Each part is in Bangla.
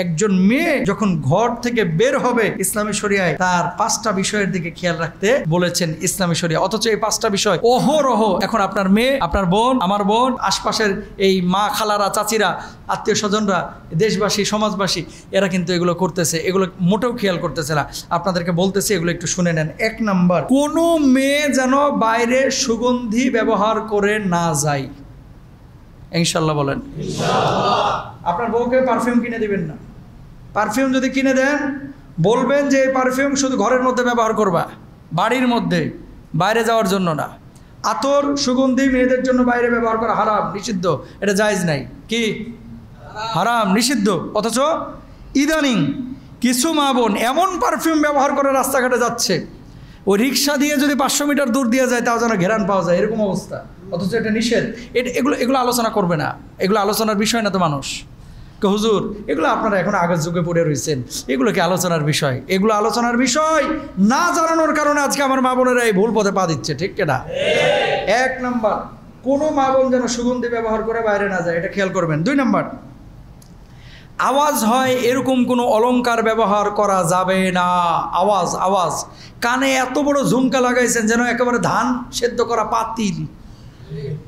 একজন মেয়ে যখন ঘর থেকে বের হবে ইসলামী শরিয়ায় তার 5টা বিষয়ের দিকে খেয়াল রাখতে বলেছেন ইসলামী শরিয়া। অথচ এই 5টা বিষয় অহরহ এখন আপনার মেয়ে, আপনার বোন, আমার বোন, আশপাশের এই মা, খালারা, চাচিরা, আত্মীয় স্বজনরা, দেশবাসী, সমাজবাসী, এরা কিন্তু এগুলো করতেছে, এগুলো মোটেও খেয়াল করতেছে না। আপনাদেরকে বলতেছি, এগুলো একটু শুনে নেন। 1 নাম্বার, কোনো মেয়ে যেন বাইরে সুগন্ধি ব্যবহার করে না যায়। ইনশাল্লাহ বলেন। আপনার বউকে পারফিউম কিনে দিবেন না। পারফিউম যদি কিনে দেন, বলবেন যে এই পারফিউম শুধু ঘরের মধ্যে ব্যবহার করবা, বাড়ির মধ্যে, বাইরে যাওয়ার জন্য না। আতর, সুগন্ধি মেয়েদের জন্য বাইরে ব্যবহার করা হারাম, নিষিদ্ধ, এটা জায়েজ নাই। কি হারাম, নিষিদ্ধ। অথচ ইদানিং কিছু মা বোন এমন পারফিউম ব্যবহার করে রাস্তাঘাটে যাচ্ছে, ওই রিক্সা দিয়ে যদি 500 মিটার দূর দিয়ে যায় তাও যেন ঘেরান পাওয়া যায়, এরকম অবস্থা। অথচ এটা নিষেধ। এগুলো আলোচনা করবে না, এগুলো আলোচনার বিষয় না তো। মানুষ হুজুর, এগুলো আপনারা এখন আগের যুগে পড়ে রয়েছেন, এগুলো কি আলোচনার বিষয়? এগুলো আলোচনার বিষয় না জানানোর কারণে আজকে আমার মা বোনেরা এই ভুল পথে পা দিচ্ছে, ঠিক কিনা? 1 নাম্বার, কোনো মা বোন যেন সুগন্ধি ব্যবহার করে বাইরে না যায়, এটা খেয়াল করবেন। 2 নাম্বার, আওয়াজ হয় এরকম কোনো অলংকার ব্যবহার করা যাবে না। আওয়াজ কানে এত বড় ঝুমকা লাগাইছেন যেন একেবারে ধান সেদ্ধ করা পাতিল।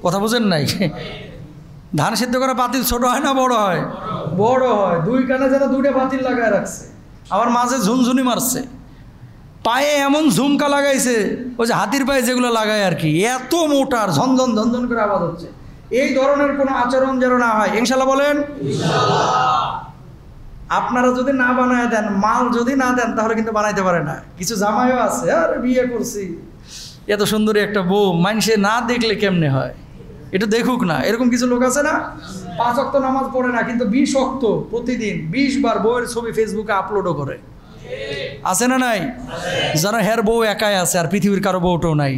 কথা বুঝেন নাই? ধান সেদ্ধ করা পাতিল ছোট হয় না বড় হয়? বড় হয়। 2 কানে যেন 2টা পাতিল লাগায় রাখছে, আবার মাঝে ঝুনঝুনি মারছে, পায়ে এমন ঝুমকা লাগাইছে, ওই যে হাতির পায়ে যেগুলো লাগায় আর কি, এত মোটার ঝনঝন ঝনঝন করে আওয়াজ হচ্ছে। এই ধরনের কোনো আচরণ যেন না হয়। ইনশাল্লাহ বলেন। আপনারা যদি না বানায় দেন, মাল যদি না দেন, তাহলে কিন্তু বানাইতে পারে না। কিছু জামাইও আছে, আরে বিয়ে করছি, এত সুন্দরী একটা বউ, মানুষে না দেখলে কেমনে হয়, এটা দেখুক না, এরকম কিছু লোক আছে না? 5 ওয়াক্ত নামাজ পড়ে না, কিন্তু 20 ওয়াক্ত প্রতিদিন 20 বার বউয়ের ছবি ফেসবুকে আপলোডও করে। আছে না নাই? যেন হের বউ একাই আছে আর পৃথিবীর কারো বউটাও নাই।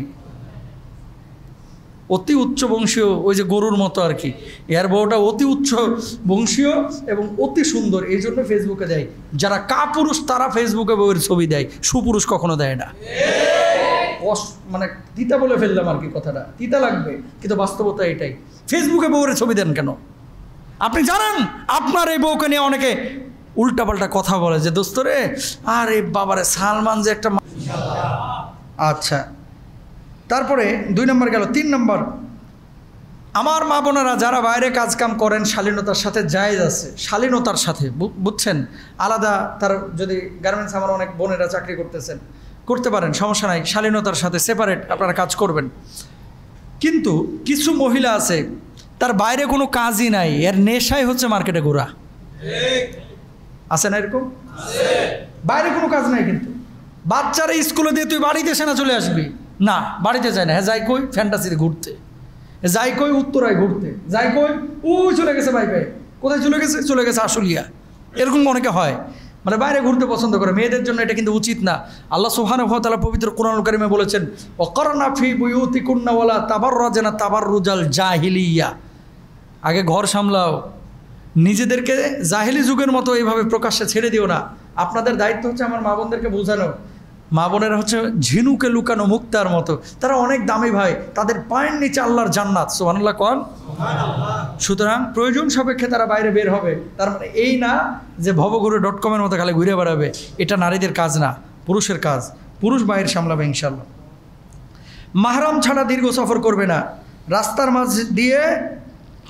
অতি উচ্চ বংশীয়, ওই যে গরুর মতো আর কি, এর বউটা অতি উচ্চ বংশীয় এবং অতি সুন্দর, এই জন্য ফেসবুকে দেয়। যারা কাপুরুষ তারা ফেসবুকে বউয়ের ছবি দেয়, সুপুরুষ কখনো দেয় না। মানে তিতা বলে ফেললাম আর কি, কথাটা তিতা লাগবে, কিন্তু বাস্তবতা এটাই। ফেসবুকে বউয়ের ছবি দেন কেন? আপনি জানেন আপনার এই বউকে নিয়ে অনেকে উল্টাপাল্টা কথা বলে, যে দোস্তরে আরে বাবারে সালমান যে একটা। আচ্ছা, তারপরে 2 নম্বর গেল। 3 নম্বর, আমার মা বোনেরা যারা বাইরে কাজকাম করেন শালীনতার সাথে জায়েজ আছে, শালীনতার সাথে, বুঝছেন? আলাদা তার যদি গার্মেন্টস, আমার অনেক বোনেরা চাকরি করতেছেন, করতে পারেন, সমস্যা নাই, শালীনতার সাথে সেপারেট আপনারা কাজ করবেন। কিন্তু কিছু মহিলা আছে তার বাইরে কোনো কাজই নাই, এর নেশাই হচ্ছে মার্কেটে ঘোরা। আছে না এরকম? বাইরে কোনো কাজ নাই, কিন্তু বাচ্চারা স্কুলে দিয়ে তুই বাড়িতে এসে না চলে আসবি না, বাড়িতে যায় না। হ্যাঁ, যাই কই ফ্যান্টাসিতে ঘুরতে, যাই কই উত্তরায় ঘুরতে, যাই কই চলে গেছে বাইকে, কোথায় চলে গেছে আশুলিয়া, এরকম অনেকে হয়। মানে বাইরে ঘুরতে পছন্দ করে। মেয়েদের জন্য এটা কিন্তু উচিত না। আল্লাহ সুবহানাহু ওয়া তাআলা পবিত্র কোরআনুল কারীমে বলেছেন, ওয়াকারনা ফি বুয়ুতিকুন্না ওয়ালা তাবাররাজনা তাবাররুজাল জাহিলিয়া। আগে ঘর সামলাও, নিজেদেরকে জাহিলি যুগের মতো এইভাবে প্রকাশ্যে ছেড়ে দিও না। আপনাদের দায়িত্ব হচ্ছে আমার মা বোনদেরকে বোঝানো। মা বোনেরা হচ্ছে ঝিনুকে লুকানো মুক্তার মতো, তারা অনেক দামি ভাই, তাদের পায়ের নিচে আল্লাহর জান্নাত। সুবহানাল্লাহ কোন। সুতরাং প্রয়োজন সাপেক্ষে তারা বাইরে বের হবে। তার মানে এই না যে ভবঘুরে.com-এর মতো খালি ঘুরে বেড়াবে। এটা নারীদের কাজ না, পুরুষের কাজ। পুরুষ বাইরে সামলাবে ইনশাল্লাহ। মাহরাম ছাড়া দীর্ঘ সফর করবে না, রাস্তার মাঝ দিয়ে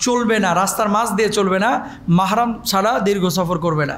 চলবে না, রাস্তার মাঝ দিয়ে চলবে না, মাহরাম ছাড়া দীর্ঘ সফর করবে না।